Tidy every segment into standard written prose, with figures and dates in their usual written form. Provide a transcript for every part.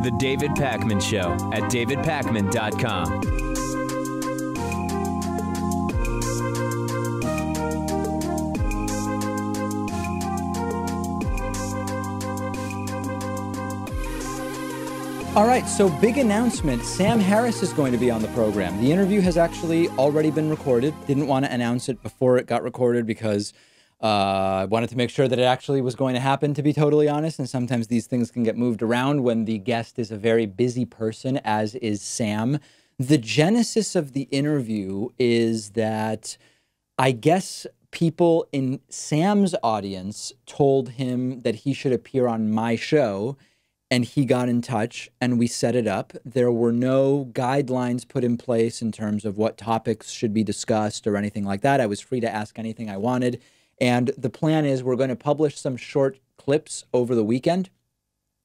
The David Pakman Show at davidpakman.com. All right, so big announcement. Sam Harris is going to be on the program. The interview has actually already been recorded. Didn't want to announce it before it got recorded because I wanted to make sure that it actually was going to happen, to be totally honest. And sometimes these things can get moved around when the guest is a very busy person, as is Sam. The genesis of the interview is that I guess people in Sam's audience told him that he should appear on my show, and he got in touch and we set it up. There were no guidelines put in place in terms of what topics should be discussed or anything like that. I was free to ask anything I wanted. And the plan is we're going to publish some short clips over the weekend,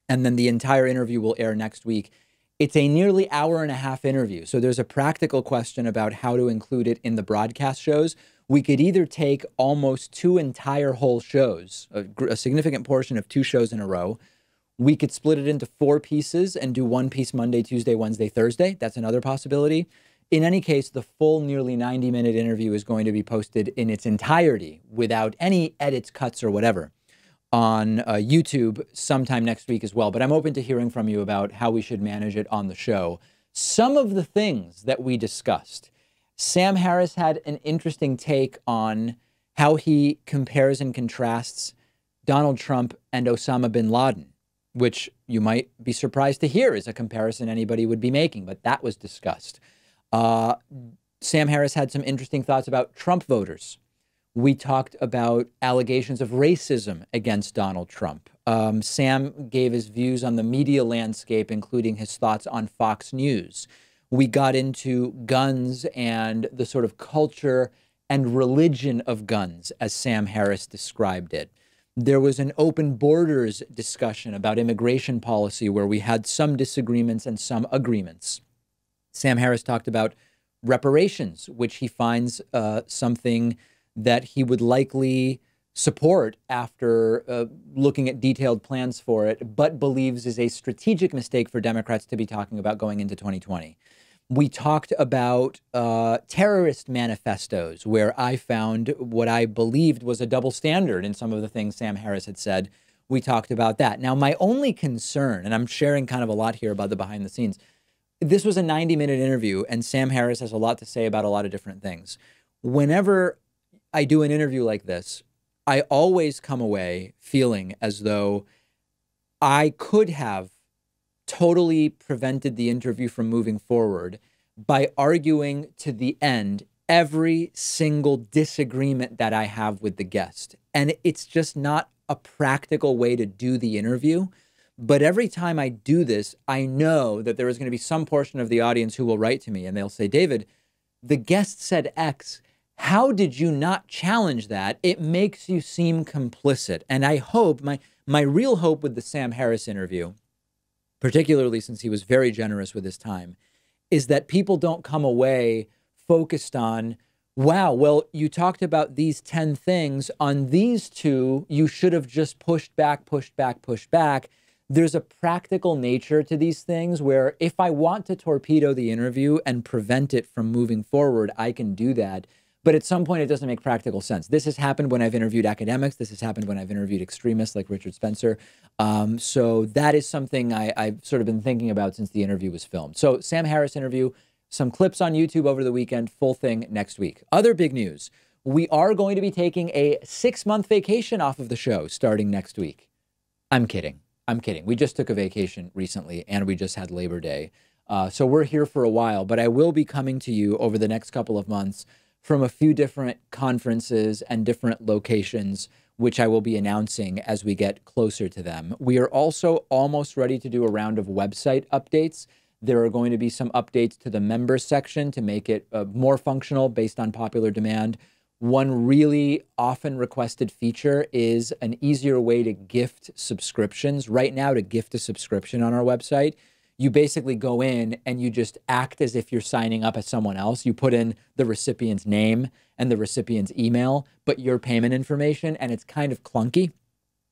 and then the entire interview will air next week. It's a nearly hour-and-a-half interview. So there's a practical question about how to include it in the broadcast shows. We could either take almost two entire whole shows, a significant portion of two shows in a row. We could split it into 4 pieces and do one piece Monday, Tuesday, Wednesday, Thursday. That's another possibility. In any case, the full nearly 90-minute interview is going to be posted in its entirety without any edits, cuts, or whatever on YouTube sometime next week as well. But I'm open to hearing from you about how we should manage it on the show. Some of the things that we discussed. Sam Harris had an interesting take on how he compares and contrasts Donald Trump and Osama bin Laden, which you might be surprised to hear is a comparison anybody would be making, but that was discussed. Sam Harris had some interesting thoughts about Trump voters. We talked about allegations of racism against Donald Trump. Sam gave his views on the media landscape, including his thoughts on Fox News. We got into guns and the sort of culture and religion of guns, as Sam Harris described it. There was an open borders discussion about immigration policy where we had some disagreements and some agreements. Sam Harris talked about reparations, which he finds something that he would likely support after looking at detailed plans for it, but believes is a strategic mistake for Democrats to be talking about going into 2020. We talked about terrorist manifestos, where I found what I believed was a double standard in some of the things Sam Harris had said. We talked about that. Now, my only concern, and I'm sharing kind of a lot here about the behind the scenes, this was a 90-minute interview, and Sam Harris has a lot to say about a lot of different things. Whenever I do an interview like this, I always come away feeling as though I could have totally prevented the interview from moving forward by arguing to the end every single disagreement that I have with the guest. And it's just not a practical way to do the interview. But every time I do this, I know that there is going to be some portion of the audience who will write to me and they'll say, David, the guest said X. How did you not challenge that? It makes you seem complicit. And I hope, my real hope with the Sam Harris interview, particularly since he was very generous with his time, is that people don't come away focused on, wow, well, you talked about these 10 things. On these 2, you should have just pushed back, pushed back, pushed back. There's a practical nature to these things where if I want to torpedo the interview and prevent it from moving forward, I can do that. But at some point, it doesn't make practical sense. This has happened when I've interviewed academics. This has happened when I've interviewed extremists like Richard Spencer. So that is something I've sort of been thinking about since the interview was filmed. So Sam Harris interview, some clips on YouTube over the weekend, full thing next week. Other big news. We are going to be taking a 6-month vacation off of the show starting next week. I'm kidding. I'm kidding. We just took a vacation recently and we just had Labor Day. So we're here for a while, but I will be coming to you over the next couple of months from a few different conferences and different locations, which I will be announcing as we get closer to them. We are also almost ready to do a round of website updates. There are going to be some updates to the members section to make it more functional based on popular demand. One really often requested feature is an easier way to gift subscriptions. Right now, to gift a subscription on our website, you basically go in and you just act as if you're signing up as someone else. You put in the recipient's name and the recipient's email, but your payment information, and it's kind of clunky.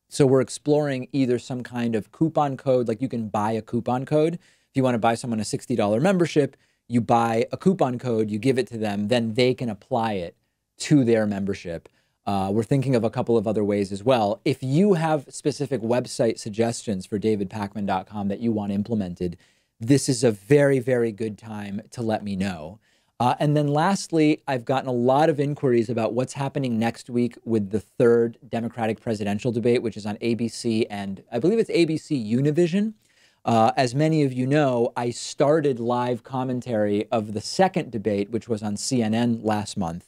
So we're exploring either some kind of coupon code, like you can buy a coupon code. If you want to buy someone a $60 membership, you buy a coupon code, you give it to them, then they can apply it to their membership. We're thinking of a couple of other ways as well. If you have specific website suggestions for davidpakman.com that you want implemented, this is a very, very good time to let me know. And then lastly, I've gotten a lot of inquiries about what's happening next week with the third Democratic presidential debate, which is on ABC and I believe it's ABC Univision. As many of you know, I started live commentary of the second debate, which was on CNN last month.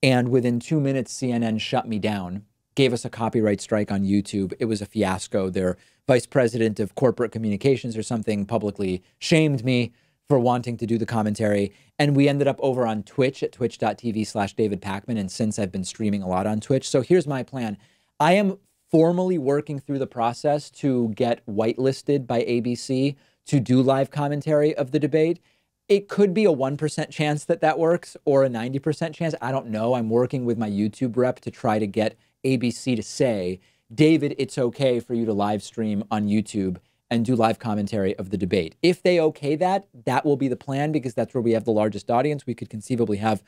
And within 2 minutes, CNN shut me down, gave us a copyright strike on YouTube. It was a fiasco. Their vice president of corporate communications or something publicly shamed me for wanting to do the commentary. And we ended up over on Twitch at twitch.tv/DavidPakman. And since I've been streaming a lot on Twitch. So here's my plan. I am formally working through the process to get whitelisted by ABC to do live commentary of the debate. It could be a 1% chance that that works or a 90% chance. I don't know. I'm working with my YouTube rep to try to get ABC to say, David, it's okay for you to live stream on YouTube and do live commentary of the debate. If they okay that, that will be the plan because that's where we have the largest audience. We could conceivably have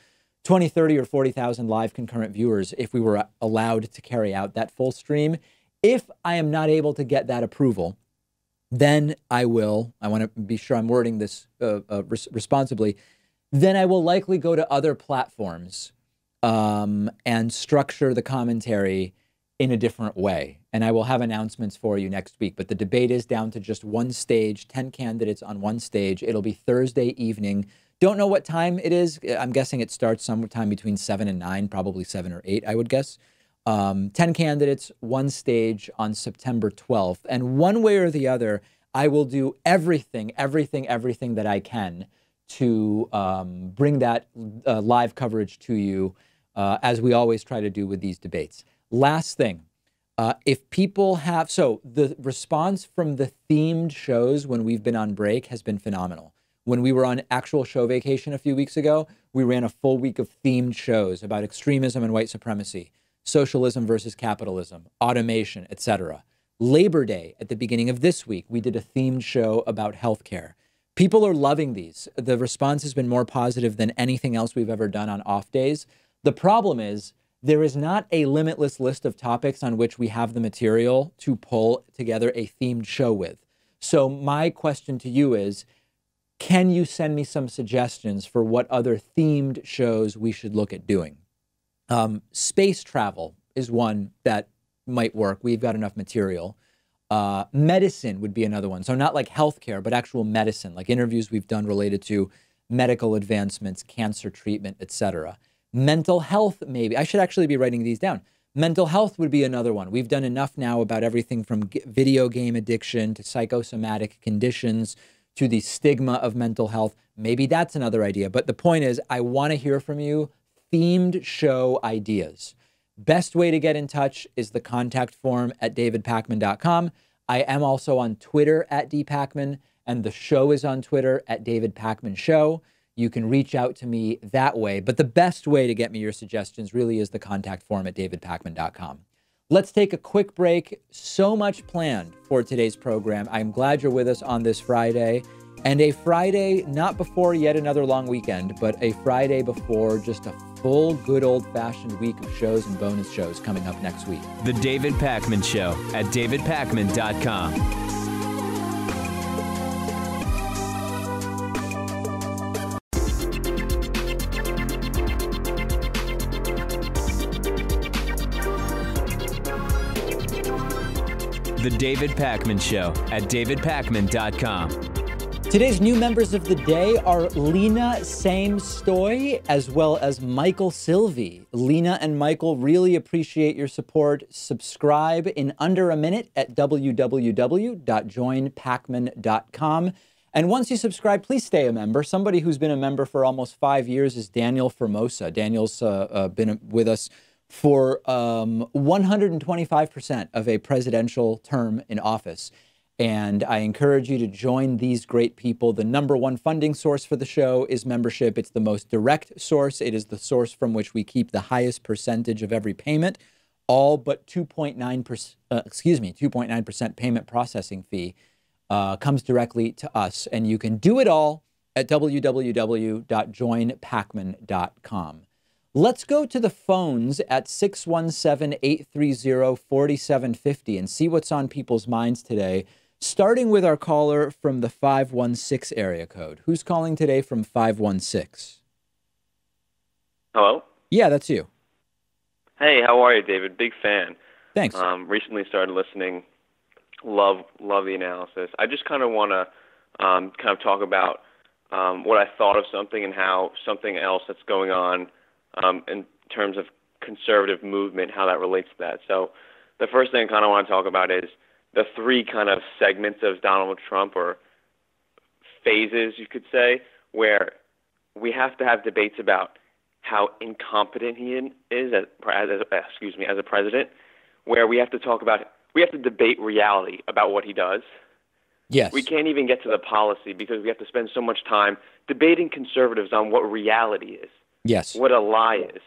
20, 30, or 40,000 live concurrent viewers if we were allowed to carry out that full stream. If I am not able to get that approval, then I want to be sure I'm wording this responsibly, then I will likely go to other platforms and structure the commentary in a different way. And I will have announcements for you next week. But the debate is down to just one stage, 10 candidates on one stage. It'll be Thursday evening. Don't know what time it is. I'm guessing it starts sometime between 7 and 9, probably 7 or 8, I would guess. 10 candidates, one stage on September 12th. And one way or the other, I will do everything that I can to bring that live coverage to you, as we always try to do with these debates. Last thing, if people have, so the response from the themed shows when we've been on break has been phenomenal. When we were on actual show vacation a few weeks ago, we ran a full week of themed shows about extremism and white supremacy, socialism versus capitalism, automation, etc. Labor Day at the beginning of this week, we did a themed show about healthcare. People are loving these. The response has been more positive than anything else we've ever done on off days. The problem is there is not a limitless list of topics on which we have the material to pull together a themed show with. So my question to you is, can you send me some suggestions for what other themed shows we should look at doing? Space travel is one that might work. We've got enough material. Medicine would be another one. So not like healthcare, but actual medicine, like interviews we've done related to medical advancements, cancer treatment, etc. Mental health, maybe. I should actually be writing these down. Mental health would be another one. We've done enough now about everything from video game addiction to psychosomatic conditions to the stigma of mental health. Maybe that's another idea. But the point is, I want to hear from you themed show ideas. Best way to get in touch is the contact form at davidpakman.com. I am also on Twitter at dpakman, and the show is on Twitter at David Pakman Show. You can reach out to me that way. But the best way to get me your suggestions really is the contact form at davidpakman.com. Let's take a quick break. So much planned for today's program. I'm glad you're with us on this Friday. And a Friday not before yet another long weekend, but a Friday before just a full, good old-fashioned week of shows and bonus shows coming up next week. The David Pakman Show at davidpakman.com. The David Pakman Show at davidpakman.com. Today's new members of the day are Lena Samestoy as well as Michael Sylvie. Lena and Michael, really appreciate your support. Subscribe in under a minute at www.joinpakman.com. And once you subscribe, please stay a member. Somebody who's been a member for almost 5 years is Daniel Formosa. Daniel's been with us for 125% of a presidential term in office. And I encourage you to join these great people. The number one funding source for the show is membership. It's the most direct source. It is the source from which we keep the highest percentage of every payment. All but 2.9% payment processing fee comes directly to us. And you can do it all at www.joinpacman.com. Let's go to the phones at 617-830-4750 and see what's on people's minds today, starting with our caller from the 516 area code. Who's calling today from 516? Hello? Yeah, that's you. Hey, how are you, David? Big fan. Thanks. Recently started listening. Love the analysis. I just kind of want to talk about what I thought of something and how something else that's going on in terms of conservative movement, how that relates to that. So the first thing I kind of want to talk about is the three kind of segments of Donald Trump, or phases, you could say, where we have to have debates about how incompetent he is as a president, where we have to debate reality about what he does. Yes. We can't even get to the policy because we have to spend so much time debating conservatives on what reality is. Yes. What a lie is.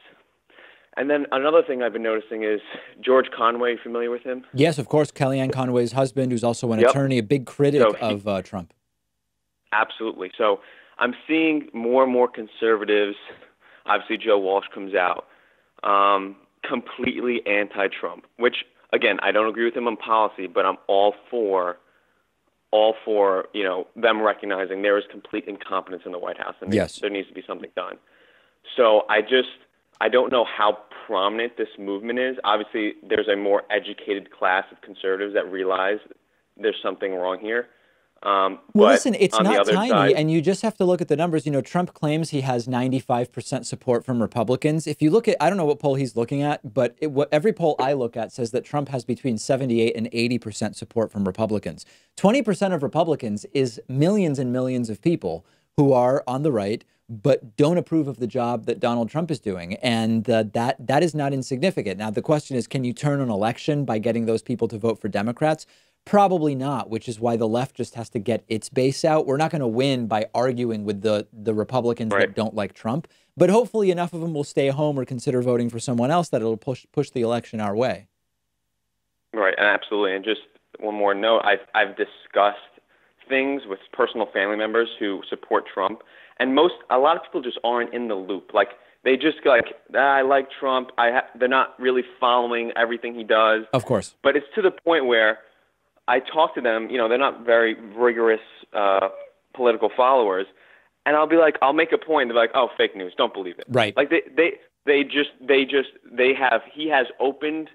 And then another thing I've been noticing is George Conway. Familiar with him? Yes, of course. Kellyanne Conway's husband, who's also an attorney, a big critic of Trump. Absolutely. So I'm seeing more and more conservatives, obviously Joe Walsh comes out, completely anti-Trump, which, again, I don't agree with him on policy, but I'm all for them recognizing there is complete incompetence in the White House, and there needs to be something done. So I don't know how prominent this movement is. Obviously, there's a more educated class of conservatives that realize there's something wrong here. Well, listen, it's not tiny, side, and you just have to look at the numbers. Trump claims he has 95% support from Republicans. If you look at, I don't know what poll he's looking at, but every poll I look at says that Trump has between 78 and 80% support from Republicans. 20% of Republicans is millions and millions of people who are on the right, but don't approve of the job that Donald Trump is doing. And that is not insignificant. Now, the question is, can you turn an election by getting those people to vote for Democrats? Probably not, which is why the left just has to get its base out. We're not going to win by arguing with the Republicans that don't like Trump, but hopefully enough of them will stay home or consider voting for someone else that it'll push the election our way. Right, absolutely. And just one more note, I've discussed things with personal family members who support Trump, and a lot of people just aren't in the loop. Like, they just I like Trump. They're not really following everything he does. Of course. But it's to the point where I talk to them, they're not very rigorous political followers, and I'll make a point. They're like, "Oh, fake news, don't believe it." Right. Like he has opened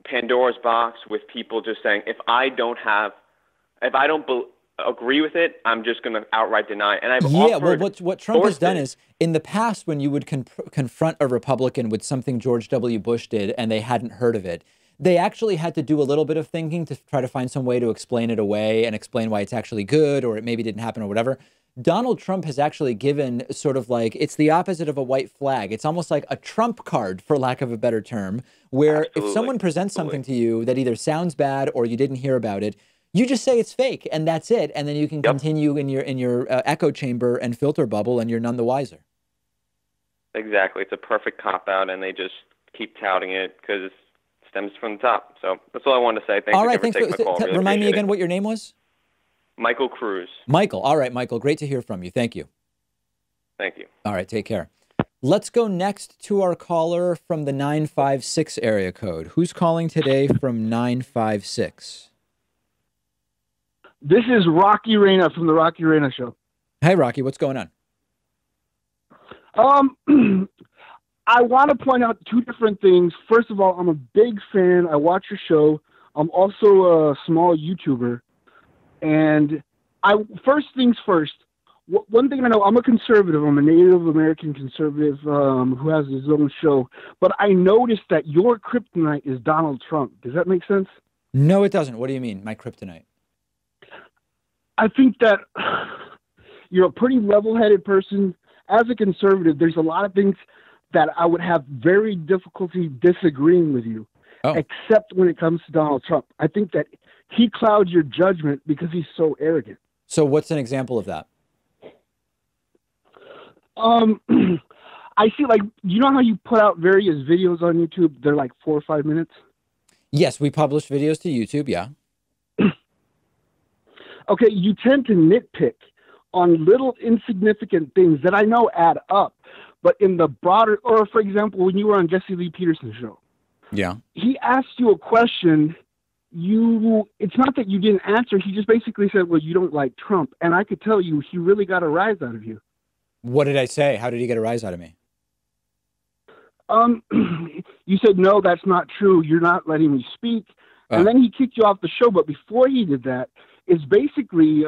Pandora's box with people just saying, if I don't agree with it, I'm just going to outright deny it. And what Trump has done is, in the past, when you would confront a Republican with something George W. Bush did and they hadn't heard of it, they actually had to do a little bit of thinking to try to find some way to explain it away and explain why it's actually good, or it maybe didn't happen or whatever. Donald Trump has actually given sort of like, it's the opposite of a white flag. It's almost like a Trump card, for lack of a better term, where if someone presents something to you that either sounds bad or you didn't hear about it, you just say it's fake and that's it. And then you can continue in your echo chamber and filter bubble, and you're none the wiser. Exactly. It's a perfect cop-out, and they just keep touting it because it stems from the top. So that's all I wanted to say. Thank you for taking my call. Really remind me again what your name was? Michael Cruz. Michael. All right, Michael. Great to hear from you. Thank you. Thank you. All right. Take care. Let's go next to our caller from the 956 area code. Who's calling today from 956? This is Rocky Reyna from the Rocky Reyna Show. Hey, Rocky. What's going on? I want to point out two different things. First of all, I'm a big fan. I watch your show. I'm also a small YouTuber. And first things first, one thing I know, I'm a conservative. I'm a Native American conservative who has his own show. But I noticed that your kryptonite is Donald Trump. Does that make sense? No, it doesn't. What do you mean, my kryptonite? I think that you're a pretty level-headed person. As a conservative, there's a lot of things that I would have very difficulty disagreeing with you, except when it comes to Donald Trump. I think that he clouds your judgment because he's so arrogant. So what's an example of that? I see, like, you know how you put out various videos on YouTube? They're like 4 or 5 minutes. Yes, we publish videos to YouTube. Yeah. Okay, you tend to nitpick on little insignificant things that I know add up, but in the broader, or for example, when you were on Jesse Lee Peterson's show, Yeah. he asked you a question. It's not that you didn't answer. He just basically said, well, you don't like Trump. And I could tell you, he really got a rise out of you. What did I say? How did he get a rise out of me? You said, no, that's not true. You're not letting me speak. And then he kicked you off the show. But before he did that, it's basically,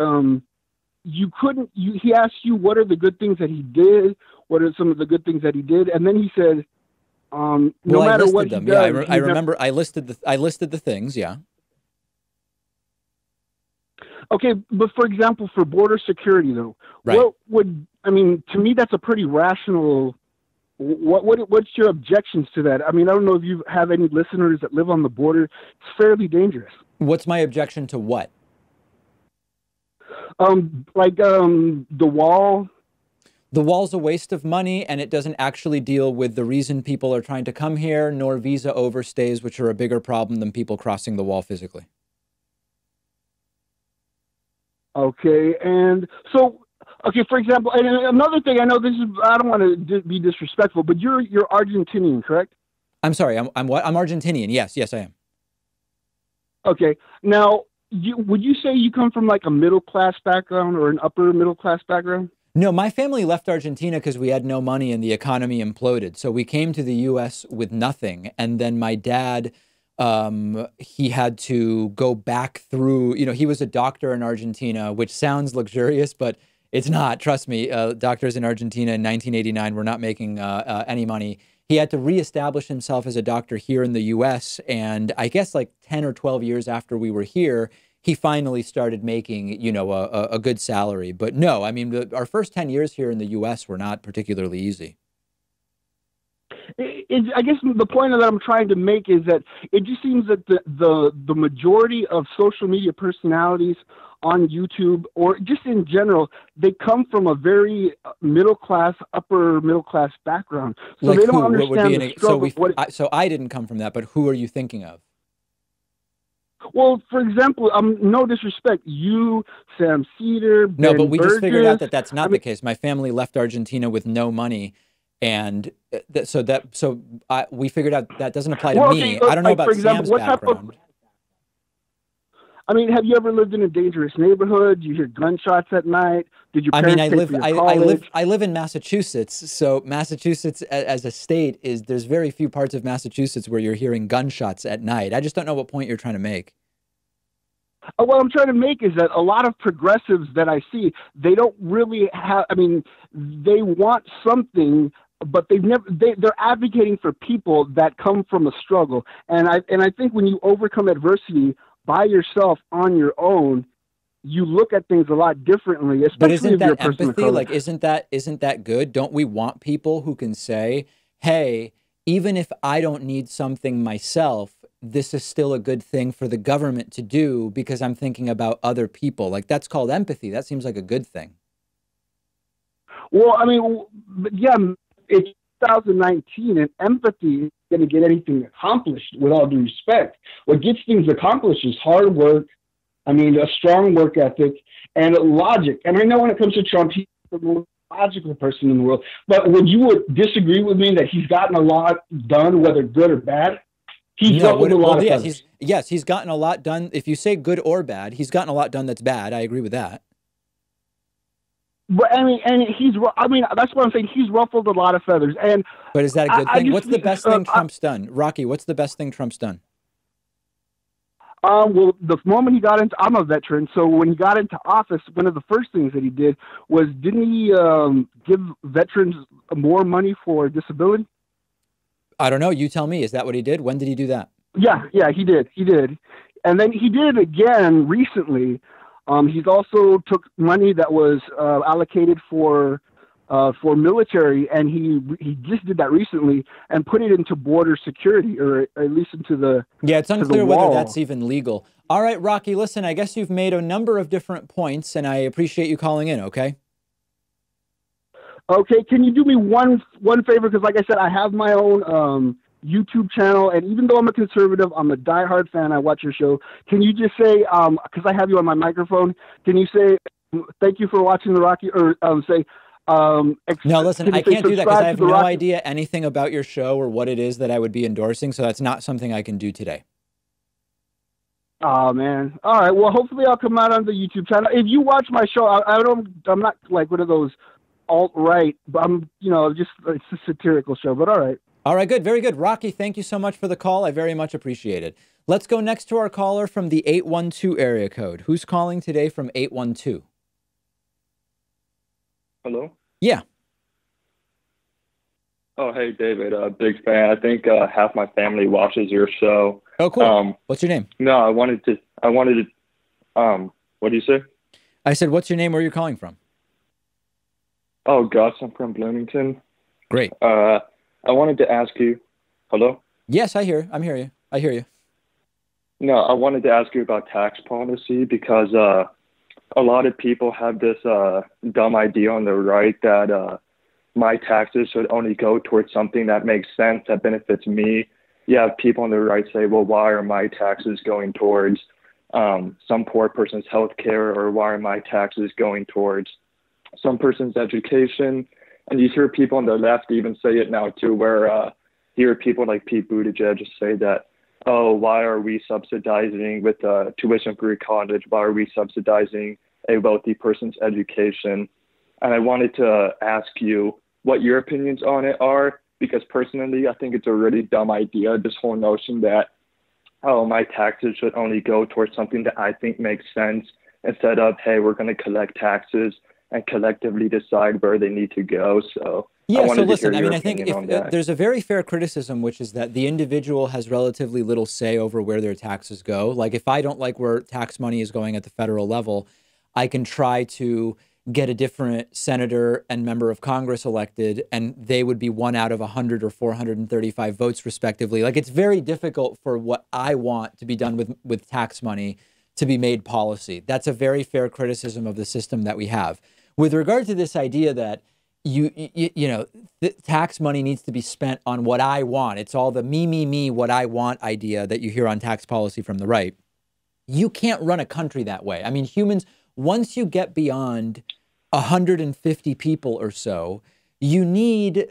he asked you, what are the good things that he did? What are some of the good things that he did? And then he said, no matter what he does. Yeah, I remember I listed the things. Yeah. Okay, but for example, for border security, though, right. To me, that's a pretty rational. What's your objections to that? I mean, I don't know if you have any listeners that live on the border. It's fairly dangerous. What's my objection to what? The wall. The wall's a waste of money, and it doesn't actually deal with the reason people are trying to come here, nor visa overstays, which are a bigger problem than people crossing the wall physically. Okay, and so, for example, and another thing, I know this is, I don't want to be disrespectful, but you're Argentinian, correct? I'm sorry, I'm what? I'm Argentinian. Yes, I am. Okay, now, would you say you come from like a middle-class background or an upper-middle-class background? No, my family left Argentina because we had no money and the economy imploded. So we came to the U.S. with nothing. And then my dad, he had to go back through, he was a doctor in Argentina, which sounds luxurious, but it's not. Trust me, doctors in Argentina in 1989 were not making any money. He had to reestablish himself as a doctor here in the U.S. And I guess like 10 or 12 years after we were here, he finally started making, a good salary. But no, I mean, our first 10 years here in the U.S. were not particularly easy. I guess the point that I'm trying to make is that it just seems that the majority of social media personalities on YouTube, or just in general, they come from a very middle-class, upper-middle-class background. So like they don't understand the struggle. So I didn't come from that, but who are you thinking of? Well, for example, no disrespect, you, Sam Cedar, Ben No, but we just figured out that that's not the mean, case. My family left Argentina with no money, and we figured out that doesn't apply to me. I don't know about Sam's background. Have you ever lived in a dangerous neighborhood? Do you hear gunshots at night? Did your parents pay for your college? I live in Massachusetts. So Massachusetts as a state there's very few parts of Massachusetts where you're hearing gunshots at night. I just don't know what point you're trying to make. What I'm trying to make is that a lot of progressives that I see, they don't really have, they want something, but they're advocating for people that come from a struggle. And I think when you overcome adversity by yourself on your own, you look at things a lot differently, especially but isn't if you're a that person empathy? of color. Like, isn't that good? Don't we want people who can say, hey, even if I don't need something myself, this is still a good thing for the government to do because I'm thinking about other people. Like, that's called empathy. That seems like a good thing. Well, yeah, it's 2019, and empathy is going to get anything accomplished, with all due respect. What gets things accomplished is hard work, a strong work ethic, and logic. And I know when it comes to Trump, he's the most logical person in the world. But would you disagree with me that he's gotten a lot done, whether good or bad? He's ruffled a lot of feathers. Yes, he's gotten a lot done. If you say good or bad, he's gotten a lot done that's bad. I agree with that. But that's what I'm saying. He's ruffled a lot of feathers. But is that a good thing? What's the best thing Trump's done? Rocky, what's the best thing Trump's done? Well, the moment he got into, I'm a veteran, so when he got into office, one of the first things that he did was, didn't he give veterans more money for disability? I don't know. You tell me. Is that what he did? When did he do that? Yeah, he did. And then he did it again recently. He's also took money that was allocated for for military, and he just did that recently and put it into border security, or at least into the it's unclear wall. whether that's even legal. All right, Rocky, listen, I guess you've made a number of different points, and I appreciate you calling in, okay? Okay, can you do me one favor? Because like I said, I have my own YouTube channel, and even though I'm a conservative, I'm a diehard fan. I watch your show. Can you just say, because I have you on my microphone, can you say, thank you for watching the Rocky, or say, no, listen, I can't do that because I have no Rocky idea anything about your show or what it is that I would be endorsing, so that's not something I can do today. Oh man! All right. Well, hopefully I'll come out on the YouTube channel. If you watch my show, I'm not like one of those alt-right, but I'm, just it's a satirical show. But all right. All right, good, very good, Rocky. Thank you so much for the call. I very much appreciate it. Let's go next to our caller from the 812 area code. Who's calling today from 812? Hello? Yeah. Oh, hey, David. Big fan. I think half my family watches your show. Oh, cool. What's your name? No, I wanted to, what do you say? I said, what's your name? Where are you calling from? Oh, Gus. I'm from Bloomington. Great. I wanted to ask you, hello? Yes, I hear you. I hear you. No, I wanted to ask you about tax policy because a lot of people have this dumb idea on the right that my taxes should only go towards something that makes sense, that benefits me. You have people on the right say, well, why are my taxes going towards some poor person's health care, or why are my taxes going towards some person's education? And you hear people on the left even say it now too, where you hear people like Pete Buttigieg just say that, oh, why are we subsidizing with tuition-free college? Why are we subsidizing a wealthy person's education? And I wanted to ask you what your opinions on it are, because personally, I think it's a really dumb idea, this whole notion that, oh, my taxes should only go towards something that I think makes sense, instead of, hey, we're going to collect taxes and collectively decide where they need to go. So yeah, so listen, I mean, I think if, there's a very fair criticism, which is that the individual has relatively little say over where their taxes go. Like, if I don't like where tax money is going at the federal level, I can try to get a different senator and member of Congress elected, and they would be 1 out of 100 or 435 votes, respectively. Like, it's very difficult for what I want to be done with tax money to be made policy. That's a very fair criticism of the system that we have. With regard to this idea that the tax money needs to be spent on what I want, it's all the me, what I want idea that you hear on tax policy from the right. You can't run a country that way. I mean, humans, once you get beyond 150 people or so, you need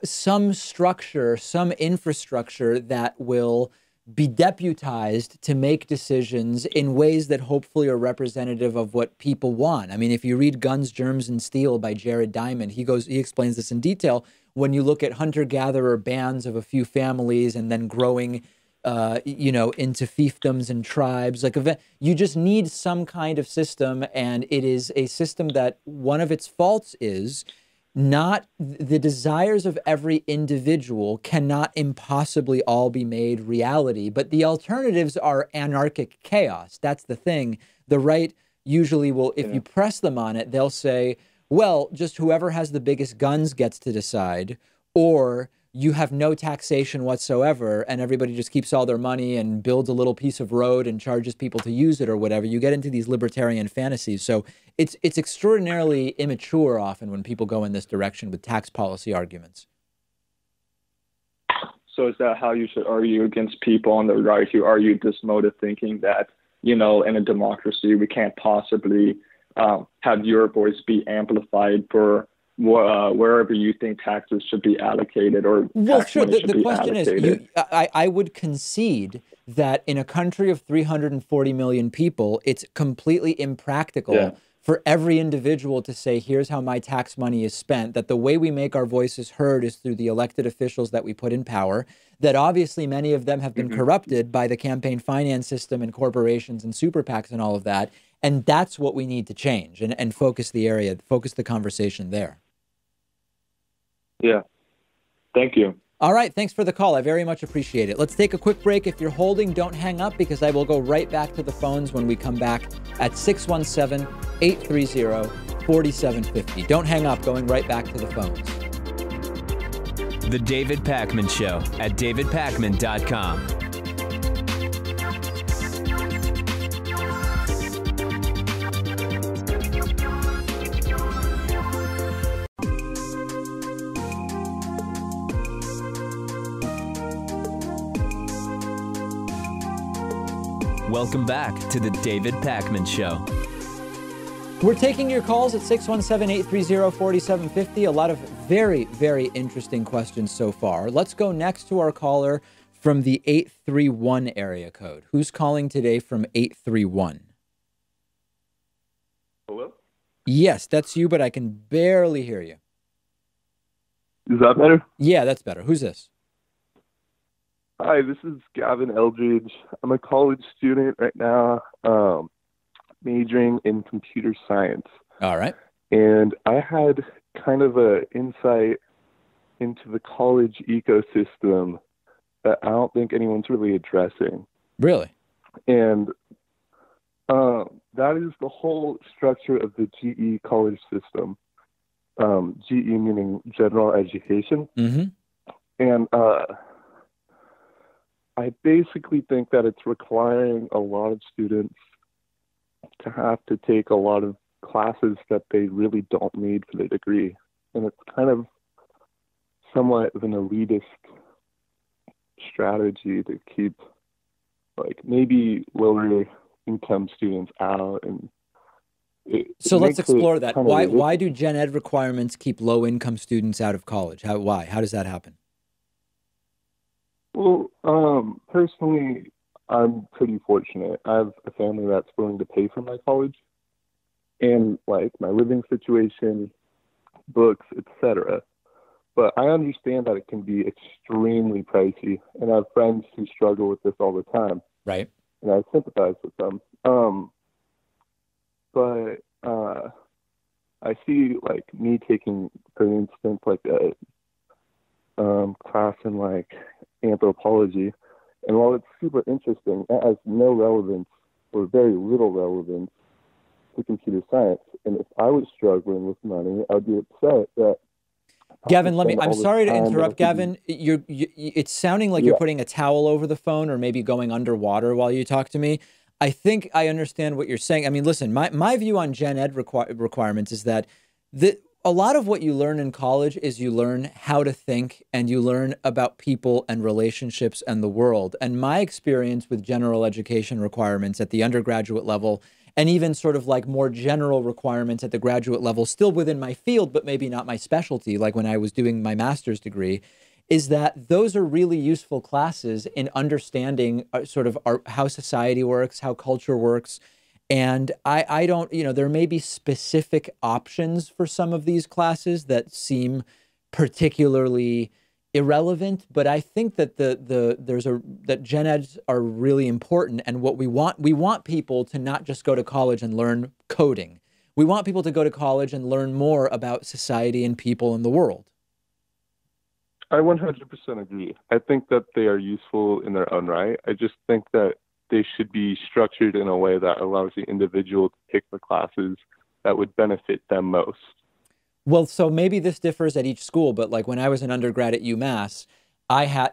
some structure, some infrastructure that will be deputized to make decisions in ways that hopefully are representative of what people want. I mean, if you read Guns, Germs, and Steel by Jared Diamond, he explains this in detail. When you look at hunter-gatherer bands of a few families and then growing into fiefdoms and tribes, you just need some kind of system, and it is a system that one of its faults is not the desires of every individual cannot impossibly all be made reality, but the alternatives are anarchic chaos. That's the thing. The right usually will, if you press them on it, they'll say, well, just whoever has the biggest guns gets to decide, or you have no taxation whatsoever and everybody just keeps all their money and builds a little piece of road and charges people to use it or whatever. You get into these libertarian fantasies. So it's extraordinarily immature often when people go in this direction with tax policy arguments. So is that how you should argue against people on the right who argue this mode of thinking that, in a democracy, we can't possibly have your voice be amplified for wherever you think taxes should be allocated, or well, sure. The question is, I would concede that in a country of 340 million people, it's completely impractical for every individual to say, here's how my tax money is spent, that the way we make our voices heard is through the elected officials that we put in power, that obviously many of them have been corrupted by the campaign finance system and corporations and super PACs and all of that. And that's what we need to change and focus the conversation there. Yeah. Thank you. All right. Thanks for the call. I very much appreciate it. Let's take a quick break. If you're holding, don't hang up, because I will go right back to the phones when we come back at 617-830-3776. 833-4750. Don't hang up, going right back to the phones. The David Pakman Show at davidpakman.com. Welcome back to the David Pakman Show. We're taking your calls at 617-830-4750. A lot of very, very interesting questions so far. Let's go next to our caller from the 831 area code. Who's calling today from 831? Hello? Yes, that's you, but I can barely hear you. Is that better? Yeah, that's better. Who's this? Hi, this is Gavin Eldridge. I'm a college student right now, majoring in computer science. All right. And I had kind of an insight into the college ecosystem that I don't think anyone's really addressing. Really? And that is the whole structure of the GE college system. GE meaning general education. Mm-hmm. And I basically think that it's requiring a lot of students to have to take a lot of classes that they really don't need for their degree. And it's kind of somewhat of an elitist strategy to keep, like, maybe lower income students out. And so let's explore that. Why do gen ed requirements keep low income students out of college? Why? How does that happen? Well, personally, I'm pretty fortunate. I have a family that's willing to pay for my college, and like my living situation, books, etc. But I understand that it can be extremely pricey, and I have friends who struggle with this all the time. Right. And I sympathize with them. But I see, like, me taking, for instance, like a class in like anthropology, and while it's super interesting, it has no relevance or very little relevance to computer science. And if I was struggling with money, I'd be upset that. Gavin, I'm sorry to interrupt, Gavin. It's sounding like you're putting a towel over the phone or maybe going underwater while you talk to me. I think I understand what you're saying. I mean, listen, my view on gen ed requirements is that a lot of what you learn in college is you learn how to think and you learn about people and relationships and the world. And my experience with general education requirements at the undergraduate level and even sort of like more general requirements at the graduate level, still within my field, but maybe not my specialty, like when I was doing my master's degree, is that those are really useful classes in understanding sort of how society works, how culture works. And I don't, there may be specific options for some of these classes that seem particularly irrelevant, but I think that that gen eds are really important. And what we want people to not just go to college and learn coding. We want people to go to college and learn more about society and people in the world. I 100% agree. I think that they are useful in their own right. I just think that they should be structured in a way that allows the individual to pick the classes that would benefit them most. Well, so maybe this differs at each school, but like when I was an undergrad at UMass,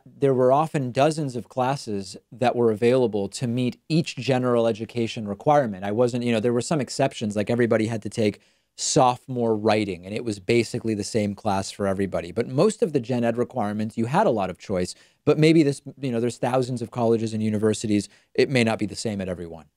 there were often dozens of classes that were available to meet each general education requirement. I wasn't, there were some exceptions, like everybody had to take sophomore writing, and it was basically the same class for everybody. But most of the gen ed requirements, you had a lot of choice, but maybe this, there's thousands of colleges and universities. It may not be the same at every one.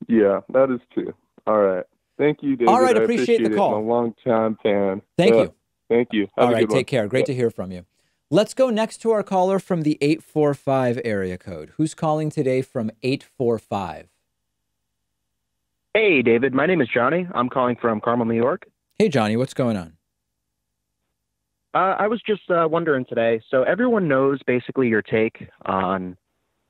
Yeah, that is true. All right. Thank you, David. All right, appreciate the call. I'm a long-time fan. Thank you. Thank you. All right, take care. Great to hear from you. Let's go next to our caller from the 845 area code. Who's calling today from 845? Hey, David. My name is Johnny. I'm calling from Carmel, New York. Hey, Johnny. What's going on? I was just wondering today. So everyone knows basically your take on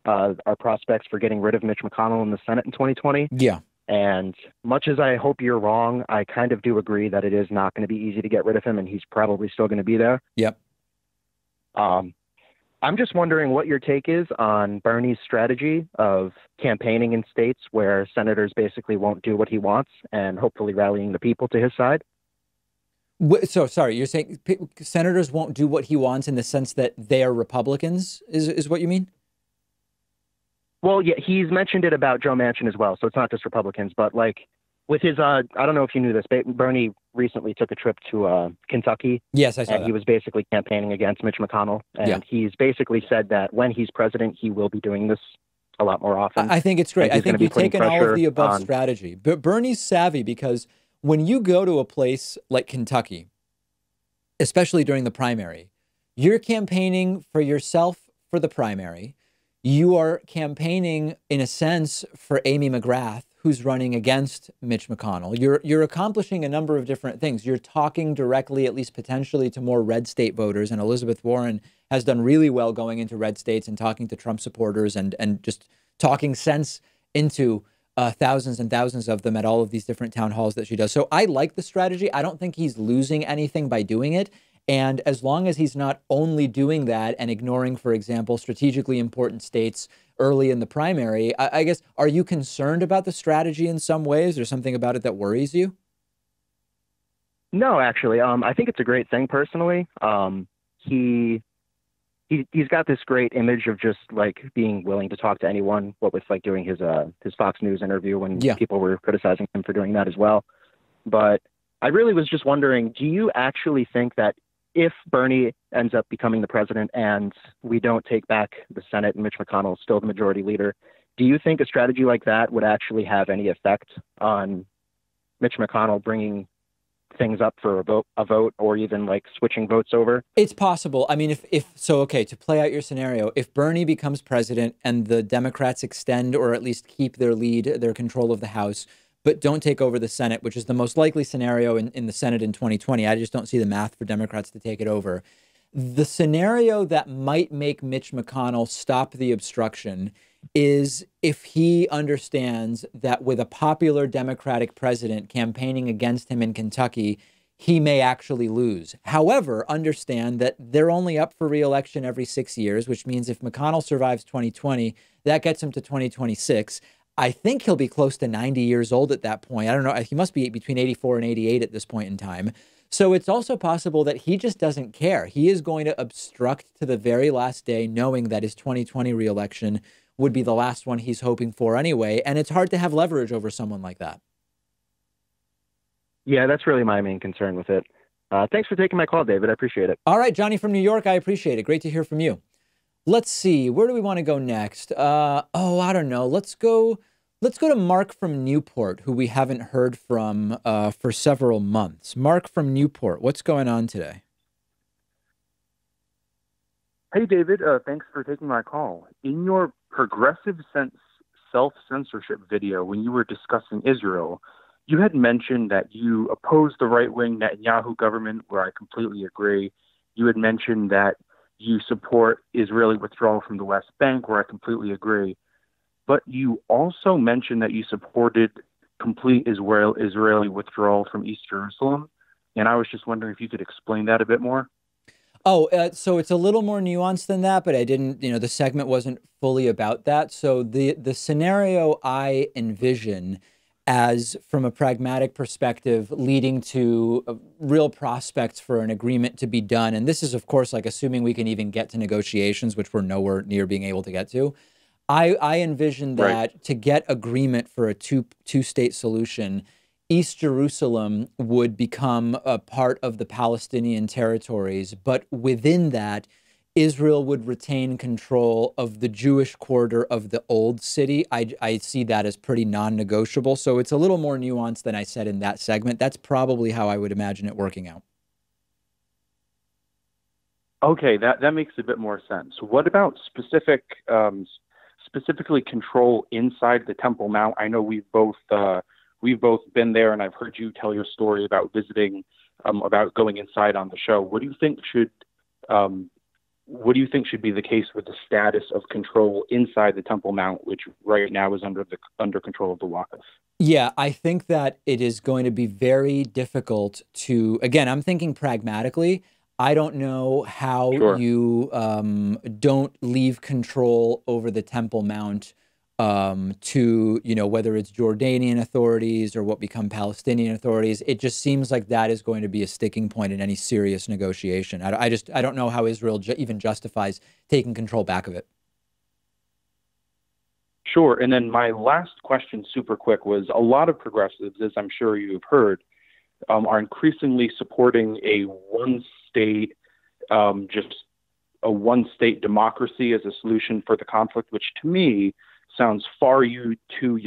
our prospects for getting rid of Mitch McConnell in the Senate in 2020. Yeah. And much as I hope you're wrong, I kind of do agree that it is not going to be easy to get rid of him, and he's probably still going to be there. Yep. I I'm just wondering what your take is on Bernie's strategy of campaigning in states where senators basically won't do what he wants and hopefully rallying the people to his side. So, sorry, you're saying senators won't do what he wants in the sense that they are Republicans, is what you mean? Well, yeah, he's mentioned it about Joe Manchin as well. So it's not just Republicans, but like with his, I don't know if you knew this, but Bernie recently took a trip to Kentucky. Yes, I saw and that. he was basically campaigning against Mitch McConnell. And he's basically said that when he's president, he will be doing this a lot more often. I think it's great. I think you've taken all of the above strategy. But Bernie's savvy because when you go to a place like Kentucky, especially during the primary, you're campaigning for yourself for the primary. You are campaigning, in a sense, for Amy McGrath, who's running against Mitch McConnell. You're accomplishing a number of different things. You're talking directly, at least potentially, to more red state voters. And Elizabeth Warren has done really well going into red states and talking to Trump supporters and just talking sense into thousands and thousands of them at all of these different town halls that she does. So I like the strategy. I don't think he's losing anything by doing it. And as long as he's not only doing that and ignoring, for example, strategically important states early in the primary, I guess, are you concerned about the strategy in some ways? Or something about it that worries you? No, actually, I think it's a great thing personally. He's got this great image of just like being willing to talk to anyone. What with like doing his Fox News interview when people were criticizing him for doing that as well. But I really was just wondering, do you actually think that if Bernie ends up becoming the president and we don't take back the Senate and Mitch McConnell is still the majority leader, do you think a strategy like that would actually have any effect on Mitch McConnell bringing things up for a vote or even like switching votes over? It's possible. I mean, okay, to play out your scenario, if Bernie becomes president and the Democrats extend or at least keep their lead, their control of the House, but don't take over the Senate, which is the most likely scenario in the Senate in 2020. I just don't see the math for Democrats to take it over. The scenario that might make Mitch McConnell stop the obstruction is if he understands that with a popular Democratic president campaigning against him in Kentucky, he may actually lose. However, understand that they're only up for re-election every 6 years, which means if McConnell survives 2020, that gets him to 2026. I think he'll be close to 90 years old at that point. I don't know. He must be between 84 and 88 at this point in time. So it's also possible that he just doesn't care. He is going to obstruct to the very last day, knowing that his 2020 reelection would be the last one he's hoping for anyway. And it's hard to have leverage over someone like that. Yeah, that's really my main concern with it. Thanks for taking my call, David. I appreciate it. All right, Johnny from New York, I appreciate it. Great to hear from you. Let's see. Where do we want to go next? I don't know. Let's go to Mark from Newport, who we haven't heard from for several months. Mark from Newport, what's going on today? Hey, David. Thanks for taking my call. In your progressive self-censorship video, when you were discussing Israel, you had mentioned that you oppose the right-wing Netanyahu government, where I completely agree. You had mentioned that you support Israeli withdrawal from the West Bank, where I completely agree. But you also mentioned that you supported complete Israeli withdrawal from East Jerusalem. And I was just wondering if you could explain that a bit more. So it's a little more nuanced than that, but I didn't, the segment wasn't fully about that. So the scenario I envision as, from a pragmatic perspective, leading to real prospects for an agreement to be done. And this is, of course, like assuming we can even get to negotiations, which we're nowhere near being able to get to. I envision that to get agreement for a two-state solution, East Jerusalem would become a part of the Palestinian territories. But within that, Israel would retain control of the Jewish quarter of the old city. I see that as pretty non-negotiable. So it's a little more nuanced than I said in that segment. That's probably how I would imagine it working out. Okay, that makes a bit more sense. What about specifically control inside the Temple Mount? I know we've both been there, and I've heard you tell your story about visiting, about going inside on the show. What do you think should be the case with the status of control inside the Temple Mount, which right now is under control of the Waqf? Yeah, I think that it is going to be very difficult to, again, I'm thinking pragmatically. I don't know how Sure. you don't leave control over the Temple Mount to, whether it's Jordanian authorities or what become Palestinian authorities. It just seems like that is going to be a sticking point in any serious negotiation. I don't know how Israel even justifies taking control back of it. Sure. And then my last question, super quick, was a lot of progressives, as I'm sure you've heard, are increasingly supporting a one-state, just a one-state democracy as a solution for the conflict, which to me sounds far too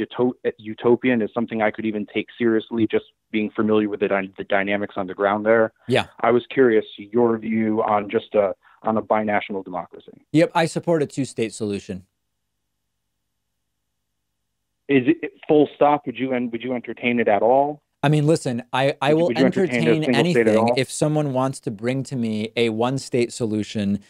utopian, as something I could even take seriously, just being familiar with the dynamics on the ground there. Yeah. I was curious your view on just on a binational democracy. Yep, I support a two-state solution. Is it full stop? Would you entertain it at all? I mean, listen, I will Would you entertain a entertain single state at anything all? if someone wants to bring to me a one-state solution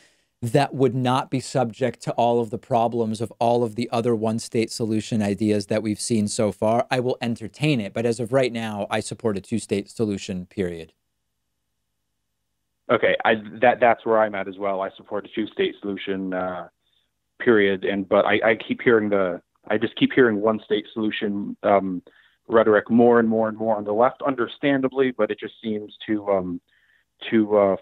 that would not be subject to all of the problems of all of the other one-state solution ideas that we've seen so far. I will entertain it. But as of right now, I support a two-state solution, period. Okay, that's where I'm at as well. I support a two-state solution, period. But I just keep hearing one-state solution rhetoric more and more and more on the left, understandably, but it just seems too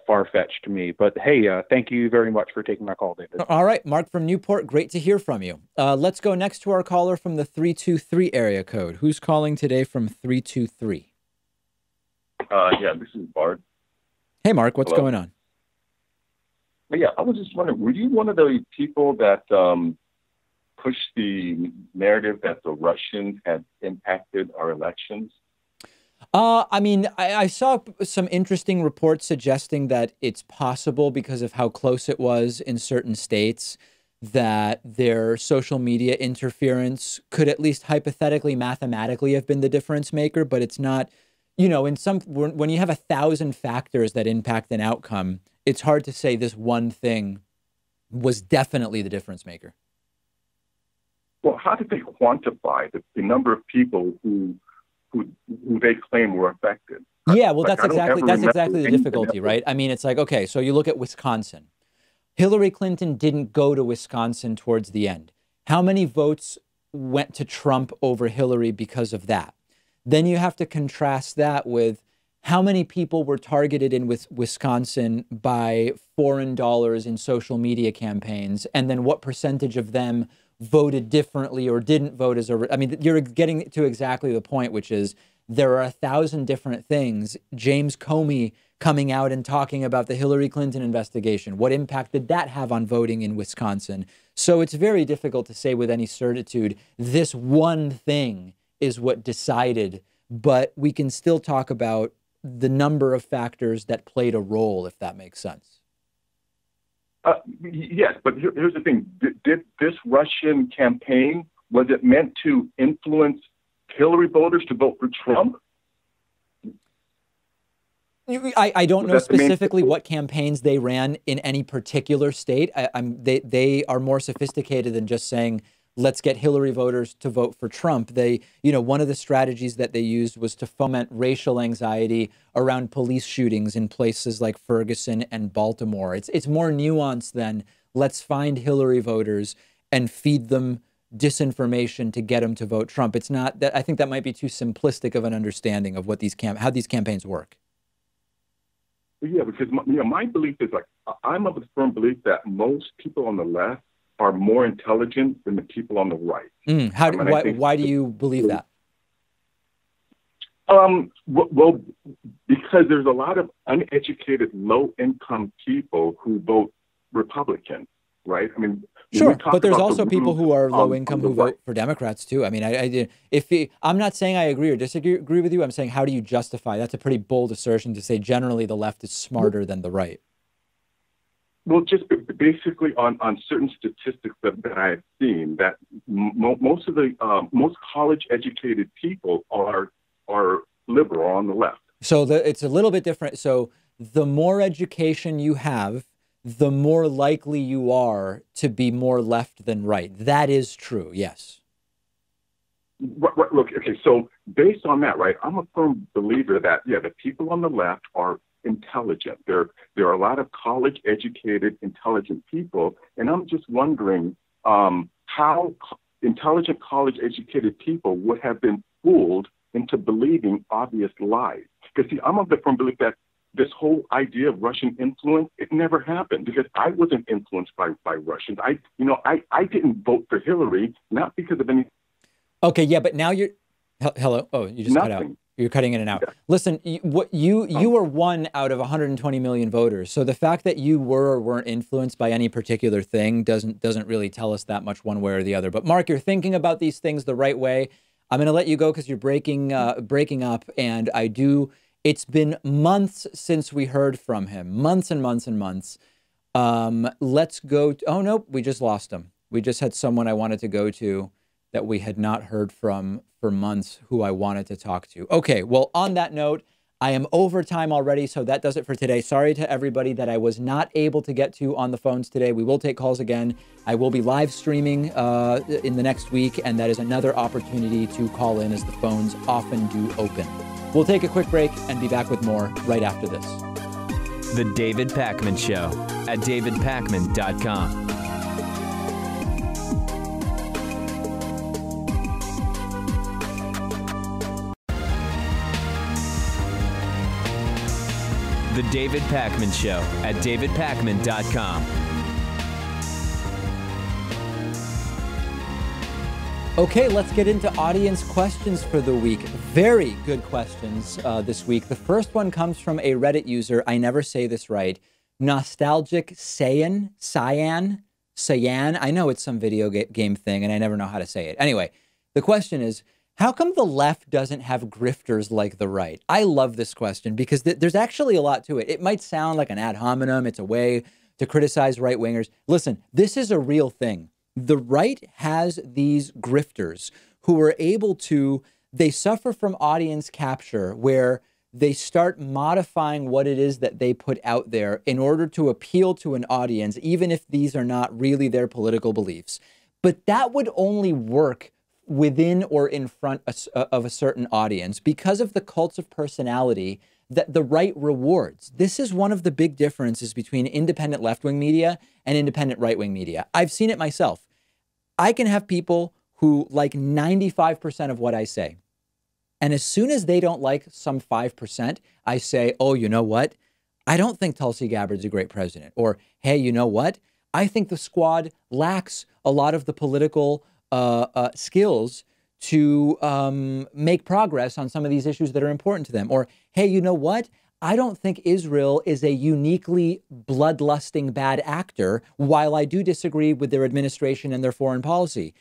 far-fetched to me. But hey, thank you very much for taking my call, David. All right, Mark from Newport, great to hear from you. Let's go next to our caller from the 323 area code. Who's calling today from 323? Yeah, this is Bart. Hey, Mark, what's Hello. going on? Yeah, I was just wondering, were you one of the people that pushed the narrative that the Russians had impacted our elections? I mean, I saw some interesting reports suggesting that it's possible because of how close it was in certain states that their social media interference could at least hypothetically, mathematically have been the difference maker, but it's not, when you have 1,000 factors that impact an outcome, it's hard to say this one thing was definitely the difference maker. Well, how did they quantify the number of people who they claim were affected? Yeah, well, Like, that's exactly the difficulty, right? I mean, it's like, okay, so you look at Wisconsin. Hillary Clinton didn't go to Wisconsin towards the end. How many votes went to Trump over Hillary because of that? Then you have to contrast that with how many people were targeted in Wisconsin by foreign dollars in social media campaigns, and then what percentage of them voted differently or didn't vote I mean, you're getting to exactly the point, which is there are 1,000 different things. James Comey coming out and talking about the Hillary Clinton investigation. What impact did that have on voting in Wisconsin? So it's very difficult to say with any certitude, this one thing is what decided, but we can still talk about the number of factors that played a role, if that makes sense. Yes, but here's the thing. Did this Russian campaign, was it meant to influence Hillary voters to vote for Trump? I don't know specifically what campaigns they ran in any particular state. They are more sophisticated than just saying, let's get Hillary voters to vote for Trump. One of the strategies that they used was to foment racial anxiety around police shootings in places like Ferguson and Baltimore. It's more nuanced than let's find Hillary voters and feed them disinformation to get them to vote Trump. It's not that. I think that might be too simplistic of an understanding of what how these campaigns work. Yeah, because my belief is I'm of the firm belief that most people on the left are more intelligent than the people on the right. Why do you believe that? Well, because there's a lot of uneducated, low-income people who vote Republican, right? I mean, sure, but there's also people who are low-income who vote for Democrats too. I mean, I'm not saying I agree or disagree with you. I'm saying, how do you justify? That's a pretty bold assertion to say generally the left is smarter than the right. Well, just basically on certain statistics that I've seen, that most college-educated people are liberal on the left. So it's a little bit different. So the more education you have, the more likely you are to be more left than right. That is true. Yes. Look, okay. So based on that, right, I'm a firm believer that the people on the left are intelligent. There are a lot of college-educated, intelligent people, and I'm just wondering how intelligent college-educated people would have been fooled into believing obvious lies. Because, see, I'm of the firm belief that this whole idea of Russian influence, it never happened because I wasn't influenced by Russians. I didn't vote for Hillary, not because of any. Okay, yeah, but now you're, hello? Oh, you just cut out. You're cutting in and out. Yeah. Listen, you were one out of 120 million voters. So the fact that you were or weren't influenced by any particular thing doesn't really tell us that much one way or the other. But Mark, you're thinking about these things the right way. I'm going to let you go because you're breaking up, and it's been months since we heard from him. Months and months and months. Let's go. Oh, nope, we just lost him. We just had someone I wanted to go to that we had not heard from for months who I wanted to talk to. Okay, well, on that note, I am over time already, so that does it for today. Sorry to everybody that I was not able to get to on the phones today. We will take calls again. I will be live streaming in the next week, and that is another opportunity to call in as the phones often do open. We'll take a quick break and be back with more right after this. The David Pakman Show at davidpakman.com. The David Pakman Show at davidpakman.com. Okay, let's get into audience questions for the week. Very good questions this week. The first one comes from a Reddit user. I never say this right. Nostalgic Cyan. I know it's some video game thing, and I never know how to say it. Anyway, the question is, how come the left doesn't have grifters like the right? I love this question because there's actually a lot to it. It might sound like an ad hominem. It's a way to criticize right-wingers. Listen, this is a real thing. The right has these grifters who are able to, they suffer from audience capture where they start modifying what it is that they put out there in order to appeal to an audience, even if these are not really their political beliefs. But that would only work within or in front of a certain audience because of the cults of personality that the right rewards. This is one of the big differences between independent left-wing media and independent right-wing media. I've seen it myself. I can have people who like 95% of what I say. And as soon as they don't like some 5%, I say, oh, you know what? I don't think Tulsi Gabbard's a great president. Or, hey, you know what? I think the squad lacks a lot of the political skills to make progress on some of these issues that are important to them. Or, hey, you know what? I don't think Israel is a uniquely bloodlusting bad actor, while I do disagree with their administration and their foreign policy.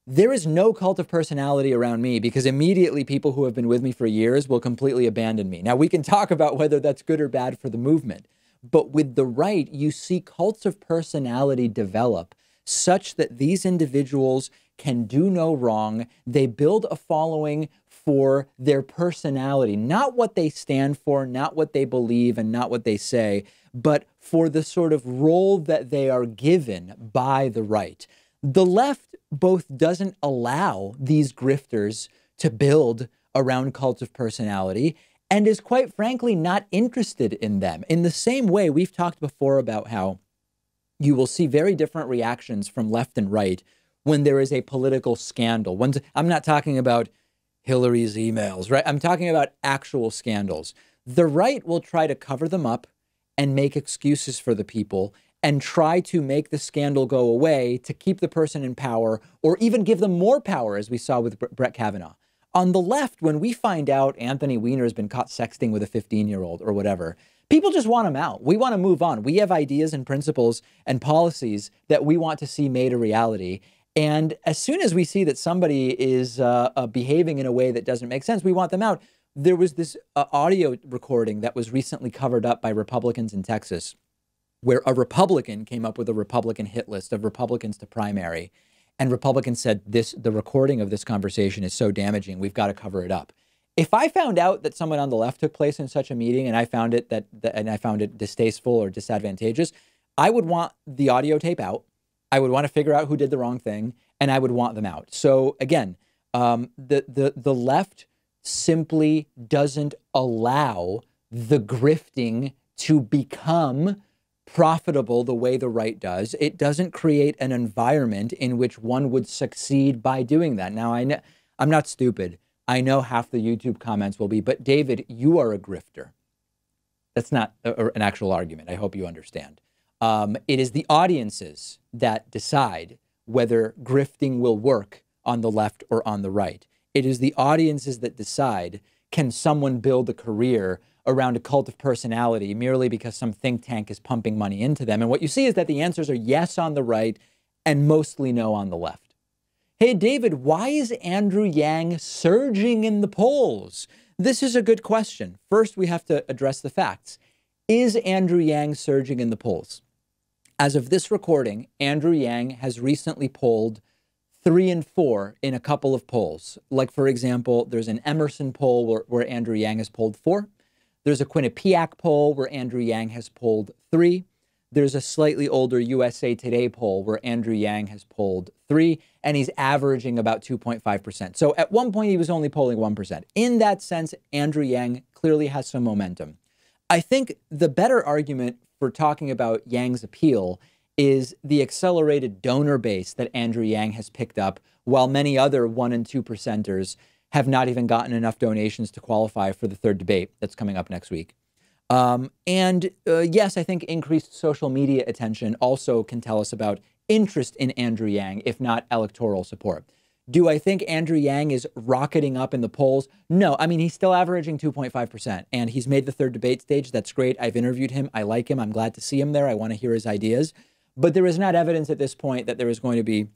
There is no cult of personality around me because immediately people who have been with me for years will completely abandon me. Now, we can talk about whether that's good or bad for the movement, but with the right, you see cults of personality develop such that these individuals can do no wrong. They build a following for their personality, not what they stand for, not what they believe, and not what they say, but for the sort of role that they are given by the right. The left both doesn't allow these grifters to build around cults of personality and is quite frankly not interested in them. In the same way, we've talked before about how you will see very different reactions from left and right when there is a political scandal. I'm not talking about Hillary's emails, right? I'm talking about actual scandals. The right will try to cover them up and make excuses for the people and try to make the scandal go away to keep the person in power or even give them more power, as we saw with Brett Kavanaugh. On the left, when we find out Anthony Weiner has been caught sexting with a 15-year-old or whatever, people just want him out. We want to move on. We have ideas and principles and policies that we want to see made a reality. And as soon as we see that somebody is behaving in a way that doesn't make sense, we want them out. There was this audio recording that was recently covered up by Republicans in Texas, where a Republican came up with a Republican hit list of Republicans to primary. And Republicans said, the recording of this conversation is so damaging, we've got to cover it up. If I found out that someone on the left took place in such a meeting and I found it and I found it distasteful or disadvantageous, I would want the audio tape out. I would want to figure out who did the wrong thing, and I would want them out. So again, the left simply doesn't allow the grifting to become profitable the way the right does. It doesn't create an environment in which one would succeed by doing that. Now, I'm not stupid. I know half the YouTube comments will be, but David, you are a grifter. That's not an actual argument. I hope you understand. It is the audiences that decide whether grifting will work on the left or on the right. It is the audiences that decide, can someone build a career around a cult of personality merely because some think tank is pumping money into them? And what you see is that the answers are yes on the right and mostly no on the left. Hey, David, why is Andrew Yang surging in the polls? This is a good question. First, we have to address the facts. Is Andrew Yang surging in the polls? As of this recording, Andrew Yang has recently polled 3 and 4 in a couple of polls. Like, for example, there's an Emerson poll where Andrew Yang has polled 4. There's a Quinnipiac poll where Andrew Yang has polled 3. There's a slightly older USA Today poll where Andrew Yang has polled 3, and he's averaging about 2.5%. So at one point, he was only polling 1%. In that sense, Andrew Yang clearly has some momentum. I think the better argument for talking about Yang's appeal is the accelerated donor base that Andrew Yang has picked up, while many other 1% and 2%ers have not even gotten enough donations to qualify for the third debate that's coming up next week. Yes, I think increased social media attention also can tell us about interest in Andrew Yang, if not electoral support. Do I think Andrew Yang is rocketing up in the polls? No. I mean, he's still averaging 2.5%, and he's made the third debate stage. That's great. I've interviewed him. I like him. I'm glad to see him there. I want to hear his ideas. But there is not evidence at this point that there is going to be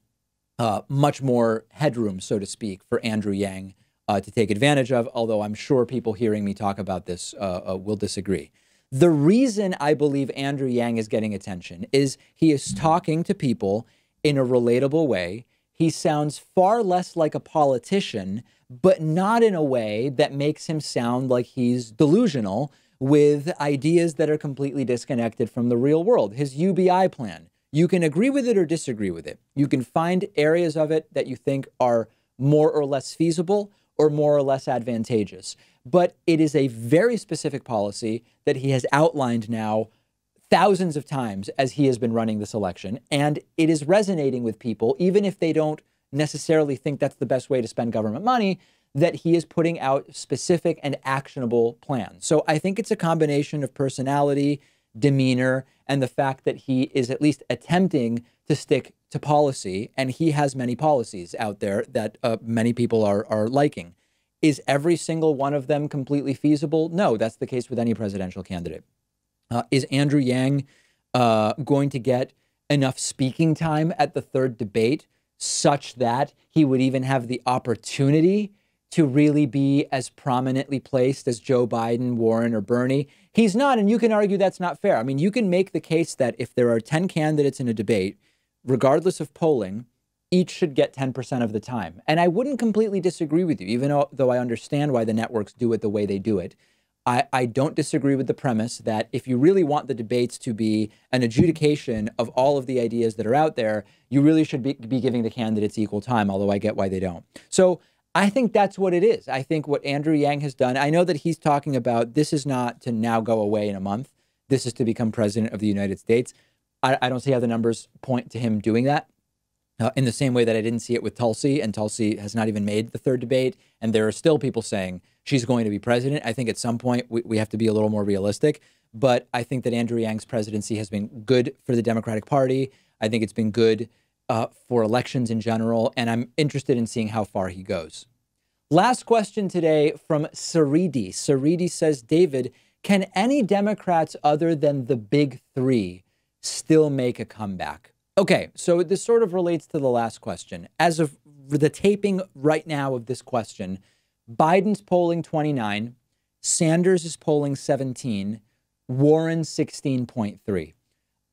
much more headroom, so to speak, for Andrew Yang to take advantage of, although I'm sure people hearing me talk about this will disagree. The reason I believe Andrew Yang is getting attention is he is talking to people in a relatable way. He sounds far less like a politician, but not in a way that makes him sound like he's delusional with ideas that are completely disconnected from the real world. His UBI plan, you can agree with it or disagree with it. You can find areas of it that you think are more or less feasible or more or less advantageous. But it is a very specific policy that he has outlined now thousands of times as he has been running this election. And it is resonating with people, even if they don't necessarily think that's the best way to spend government money, that he is putting out specific and actionable plans. So I think it's a combination of personality, demeanor, and the fact that he is at least attempting to stick to policy. And he has many policies out there that many people are liking. Is every single one of them completely feasible? No, that's the case with any presidential candidate. Is Andrew Yang going to get enough speaking time at the third debate such that he would even have the opportunity to really be as prominently placed as Joe Biden, Warren, or Bernie? He's not, and you can argue that's not fair. I mean, you can make the case that if there are 10 candidates in a debate, regardless of polling, each should get 10% of the time. And I wouldn't completely disagree with you, even though I understand why the networks do it the way they do it. I don't disagree with the premise that if you really want the debates to be an adjudication of all of the ideas that are out there, you really should be giving the candidates equal time, although I get why they don't. So I think that's what it is. I think what Andrew Yang has done, I know that he's talking about this is not to now go away in a month. This is to become president of the United States. I don't see how the numbers point to him doing that. In the same way that I didn't see it with Tulsi, and Tulsi has not even made the third debate, and there are still people saying she's going to be president. I think at some point we have to be a little more realistic, but I think that Andrew Yang's presidency has been good for the Democratic Party. I think it's been good for elections in general, and I'm interested in seeing how far he goes. Last question today from Saridi. Saridi says, David, can any Democrats other than the big three still make a comeback? Okay, so this sort of relates to the last question. As of the taping right now of this question, Biden's polling 29, Sanders is polling 17, Warren 16.3.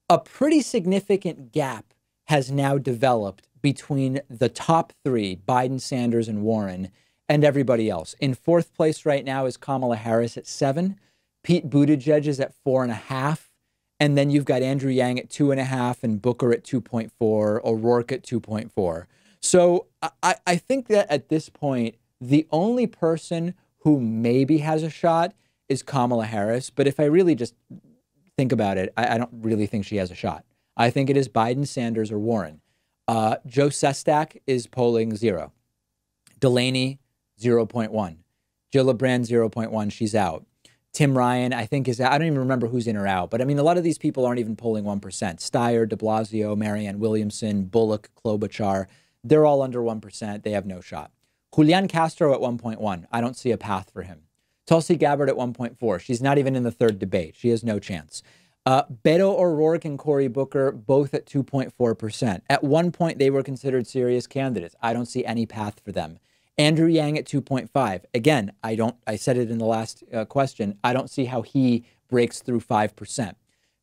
A pretty significant gap has now developed between the top three, Biden, Sanders, and Warren, and everybody else. In fourth place right now is Kamala Harris at 7, Pete Buttigieg is at 4.5. And then you've got Andrew Yang at 2.5 and Booker at 2.4, O'Rourke at 2.4. So I think that at this point, the only person who maybe has a shot is Kamala Harris, but if I really just think about it, I don't really think she has a shot. I think it is Biden, Sanders, or Warren. Joe Sestak is polling 0. Delaney, 0.1. Gillibrand, 0.1. She's out. Tim Ryan, I think, is out. I don't even remember who's in or out. But I mean, a lot of these people aren't even polling 1%. Steyer, de Blasio, Marianne Williamson, Bullock, Klobuchar, they're all under 1%. They have no shot. Julian Castro at 1.1. I don't see a path for him. Tulsi Gabbard at 1.4. She's not even in the third debate. She has no chance. Beto O'Rourke and Cory Booker, both at 2.4%. At one point, they were considered serious candidates. I don't see any path for them. Andrew Yang at 2.5. Again, I said it in the last question. I don't see how he breaks through 5%.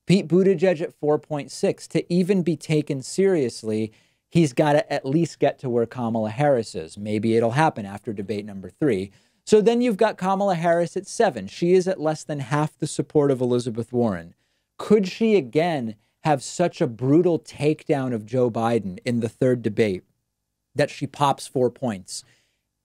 Pete Buttigieg at 4.6. To even be taken seriously, he's got to at least get to where Kamala Harris is. Maybe it'll happen after debate number 3. So then you've got Kamala Harris at 7. She is at less than half the support of Elizabeth Warren. Could she again have such a brutal takedown of Joe Biden in the third debate that she pops 4 points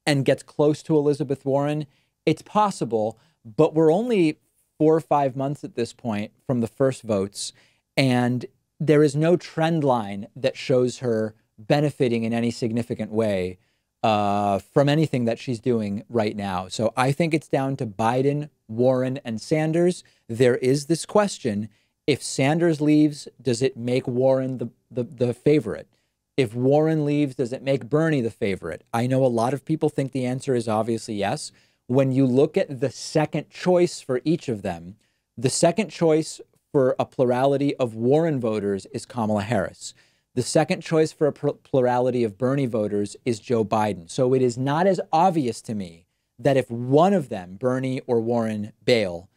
and gets close to Elizabeth Warren? It's possible, but we're only 4 or 5 months at this point from the first votes, and there is no trend line that shows her benefiting in any significant way from anything that she's doing right now. So I think it's down to Biden, Warren, and Sanders. There is this question: if Sanders leaves, does it make Warren the favorite? If Warren leaves, does it make Bernie the favorite? I know a lot of people think the answer is obviously yes. When you look at the second choice for each of them, the second choice for a plurality of Warren voters is Kamala Harris. The second choice for a plurality of Bernie voters is Joe Biden. So it is not as obvious to me that if one of them, Bernie or Warren, bail,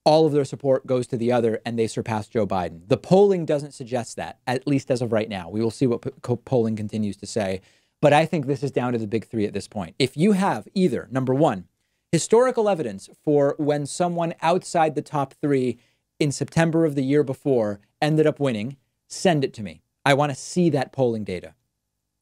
all of their support goes to the other and they surpass Joe Biden. The polling doesn't suggest that, at least as of right now. We will see what polling continues to say. But I think this is down to the big 3 at this point. If you have either, number 1, historical evidence for when someone outside the top 3 in September of the year before ended up winning, send it to me. I want to see that polling data.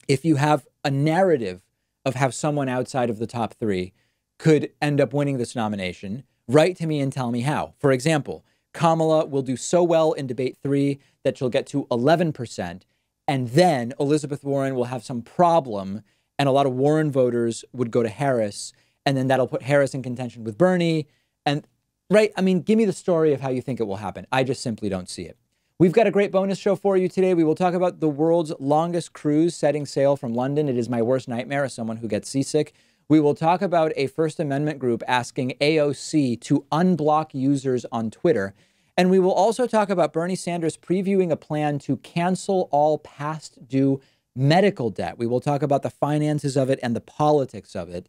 If you have a narrative of how someone outside of the top 3 could end up winning this nomination, write to me and tell me how. For example, Kamala will do so well in debate 3 that she'll get to 11%, and then Elizabeth Warren will have some problem, and a lot of Warren voters would go to Harris, and then that'll put Harris in contention with Bernie. And right, I mean, give me the story of how you think it will happen. I just simply don't see it. We've got a great bonus show for you today. We will talk about the world's longest cruise setting sail from London. It is my worst nightmare as someone who gets seasick. We will talk about a First Amendment group asking AOC to unblock users on Twitter. And we will also talk about Bernie Sanders previewing a plan to cancel all past due medical debt. We will talk about the finances of it and the politics of it,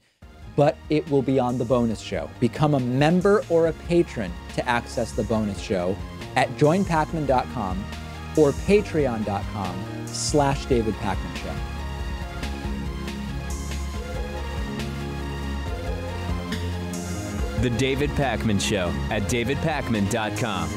but it will be on the bonus show. Become a member or a patron to access the bonus show at joinpacman.com or patreon.com/David Pakman Show. The David Pakman Show at davidpakman.com.